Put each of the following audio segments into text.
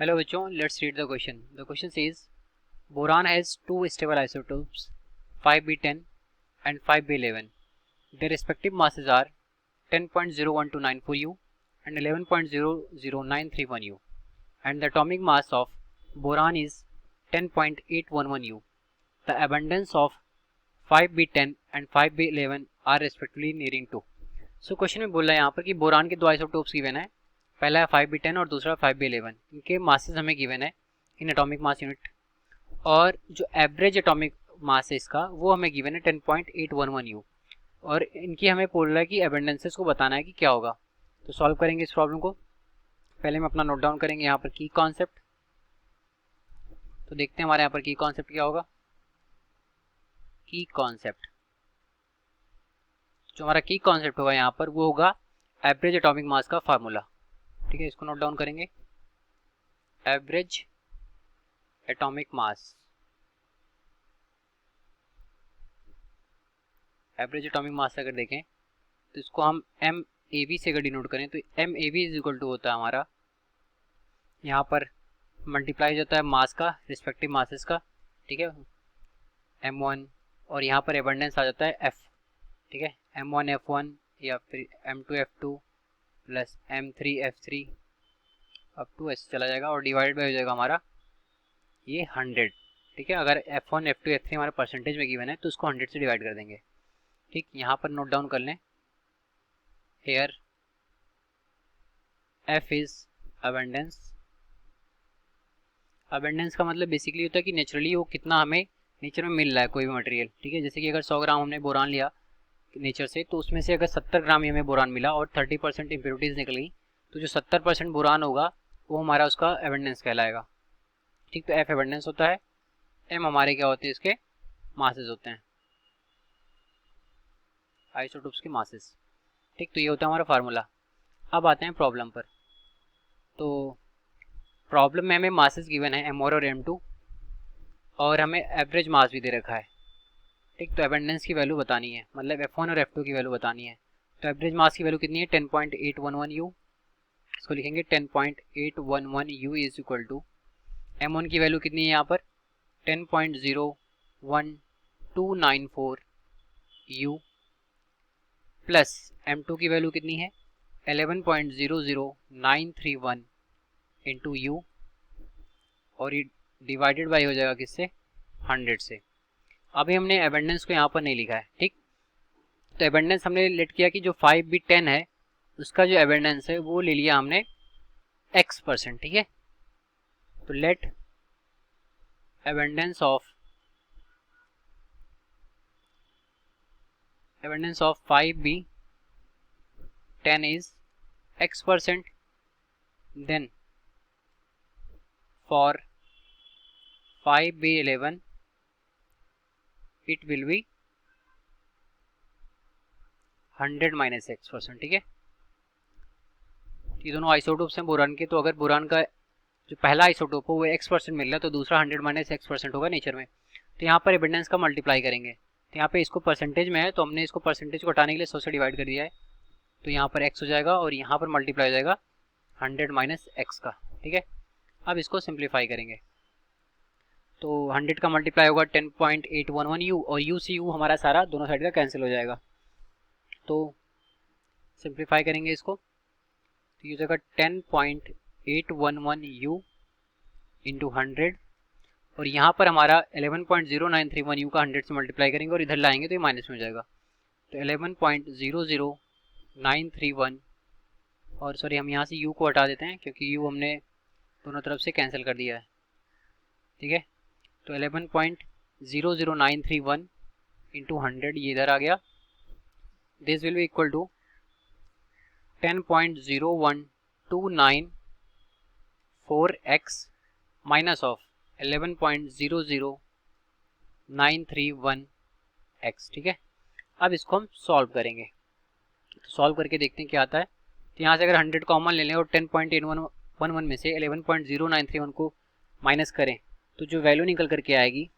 Hello बच्चों, let's read the question. The question says boron has two stable isotopes 5b10 and 5b11. Their respective masses are 10.01294 U and 11.00931 U, and the atomic mass of boron is 10.811 U. The abundance of 5b10 and 5b11 are respectively nearing 2. So question में बोल रहा है यहाँ पर कि boron के दो isotopes given है, पहला है 5b10 और दूसरा 5b11. इनके मासेस हमें गिवन है इन एटॉमिक मास यूनिट, और जो एवरेज एटॉमिक मास है इसका वो हमें गिवन है 10.811 U, और इनकी हमें बोल रहा है कि एबंडेंसेस को बताना है कि क्या होगा. तो सॉल्व करेंगे इस प्रॉब्लम को. पहले हम अपना नोट डाउन करेंगे यहाँ पर की कॉन्सेप्ट. तो देखते हैं हमारे यहाँ पर की कॉन्सेप्ट क्या होगा. की कॉन्सेप्ट, जो हमारा की कॉन्सेप्ट होगा यहाँ पर वो होगा एवरेज एटॉमिक मास का फार्मूला. ठीक है, इसको नोट डाउन करेंगे. Average atomic mass, average atomic mass अगर देखें तो इसको हम एम ए बी से अगर डिनोट करें तो M A B is equal to होता है हमारा, यहाँ पर मल्टीप्लाई होता है मास का रिस्पेक्टिव मासेस का. ठीक है, m1, और यहाँ पर एबंडेंस आ जाता है f. ठीक है, m1 f1 या फिर m2 f2 plus m3 f3 up to ऐसे चला जाएगा, और डिवाइड बाय हो जाएगा हमारा ये 100. ठीक है, अगर f1 f2 f3 हमारे परसेंटेज में गिवन है तो उसको 100 से डिवाइड कर देंगे. ठीक, यहाँ पर नोट डाउन कर लें. Here f is abundance. Abundance का मतलब बेसिकली होता है कि नेचुरली वो कितना हमें नेचर में मिल रहा है कोई भी मटेरियल. ठीक है, जैसे कि अगर 100 ग्राम हमने बोरान लिया नेचर से, तो उसमें से अगर 70 ग्राम ही हमें बोरान मिला और 30% इम्प्योरिटीज निकली, तो जो 70% बोरान होगा वो हमारा उसका एबंडेंस कहलाएगा. ठीक, तो एफ एबंडेंस होता है, एम हमारे क्या होते हैं इसके मासेस होते हैं, आइसोटोप्स के मासेस. ठीक, तो ये होता है हमारा फार्मूला. अब आते हैं प्रॉब्लम पर. तो प्रॉब्लम में हमें मासेस गिवन है m1 और m2, और हमें एवरेज मास भी दे रखा है. ठीक, तो एबंडेंस की वैल्यू बतानी है, मतलब f1 और f2 की वैल्यू बतानी है. तो एवरेज मास की वैल्यू कितनी है 10.811 U. इसको लिखेंगे 10.811 U is equal to m1 की वैल्यू कितनी है यहाँ पर 10.01294 U प्लस m2 की वैल्यू कितनी है 11.00931 इंटू U, और ये डिवाइडेड बाई हो जाएगा किससे 100 से. अभी हमने एबंडेंस को यहाँ पर नहीं लिखा है. ठीक, तो एबंडेंस हमने लेट किया कि जो 5b10 है उसका जो एबंडेंस है वो ले लिया हमने x%. ठीक है, तो let abundance of 5b10 is x%, then for 5b11 it will be 100 minus x%. ठीक है, ये दोनों आइसोटोप्स हैं बोरान के, तो अगर बोरान का जो पहला आइसोटोप हो वो x% मिल रहा है तो दूसरा 100 माइनस x% होगा नेचर में. तो यहाँ पर एबंडेंस का मल्टीप्लाई करेंगे, तो यहाँ पे इसको परसेंटेज में है तो हमने इसको परसेंटेज को हटाने के लिए 100 से डिवाइड कर दिया है, तो यहाँ पर x हो जाएगा और यहाँ पर मल्टीप्लाई हो जाएगा 100 माइनस x का. ठीक है, अब इसको सिंप्लीफाई करेंगे तो 100 का मल्टीप्लाई होगा 10.811 U, और U से U हमारा सारा दोनों साइड का कैंसिल हो जाएगा. तो सिंप्लीफाई करेंगे इसको तो ये हो जाएगा 10.811 U इंटू 100, और यहाँ पर हमारा 11.0931 U का 100 से मल्टीप्लाई करेंगे और इधर लाएंगे तो ये माइनस में हो जाएगा. तो 11.00931, और सॉरी हम यहाँ से U को हटा देते हैं क्योंकि U हमने दोनों तरफ से कैंसिल कर दिया है. ठीक है, तो 11.00931 इंटू 100 ये इधर आ गया. This will be equal to 10.01294x minus of 11.00931x. ठीक है, अब इसको हम सॉल्व करेंगे. तो सॉल्व करके देखते हैं क्या आता है. तो यहाँ से अगर 100 कॉमन ले लें और 10.811 में से 11.00931 को माइनस करें तो जो वैल्यू निकल करके आएगी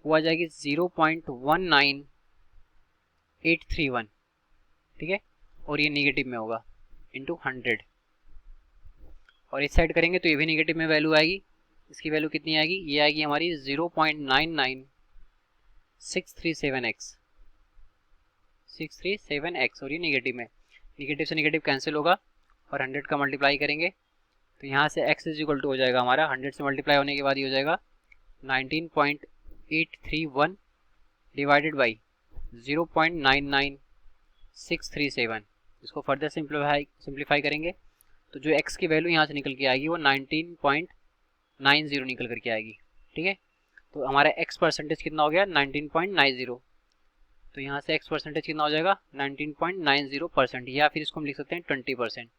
वो आ जाएगी 0.19831. ठीक है, और ये नेगेटिव में होगा इंटू 100. और इस साइड करेंगे तो ये भी निगेटिव में वैल्यू आएगी। इसकी वैल्यू कितनी आएगी, ये आएगी हमारी 0.99637x और ये निगेटिव में, निगेटिव से निगेटिव कैंसिल होगा और 100 का मल्टीप्लाई करेंगे तो यहाँ से x इज इक्वल टू हो जाएगा हमारा 100 से मल्टीप्लाई होने के बाद ये हो जाएगा 19.831 डिवाइडेड बाई 0.99637। इसको फर्दर सिंप्लीफाई करेंगे तो जो x की वैल्यू यहाँ से निकल के आएगी वो 19.90 निकल करके आएगी। ठीक है, तो हमारा x परसेंटेज कितना हो गया 19.90, तो यहाँ से x परसेंटेज कितना हो जाएगा 19.90%, या फिर इसको हम लिख सकते हैं 20%।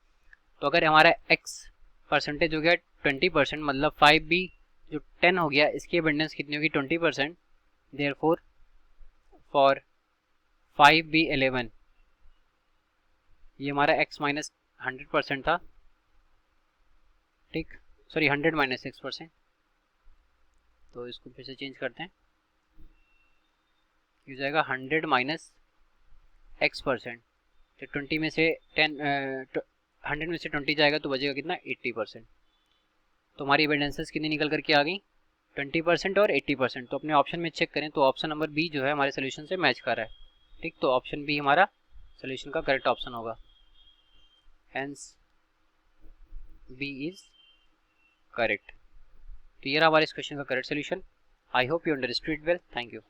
तो अगर हमारा x परसेंटेज हो गया 20%, मतलब 5b जो 10 हो गया, इसकी अबेंडेंस कितनी होगी 20%। देयरफॉर फॉर 5b 11, ये हमारा x माइनस 100% था, ठीक, सॉरी 100 माइनस x%। तो इसको फिर से चेंज करते हैं, ये हो जाएगा 100 माइनस x%। तो 20 में से 100 में से 20 जाएगा तो बचेगा कितना 80%। तो हमारी एविडेंसेस कितनी निकल करके आ गई 20% और 80%। तो अपने ऑप्शन में चेक करें तो ऑप्शन नंबर बी जो है हमारे सोल्यूशन से मैच कर रहा है। ठीक, तो ऑप्शन बी हमारा सोल्यूशन का करेक्ट ऑप्शन होगा, हेंस बी इज करेक्ट। तो ये रहा हमारे इस क्वेश्चन का correct solution. I hope you understood well, thank you.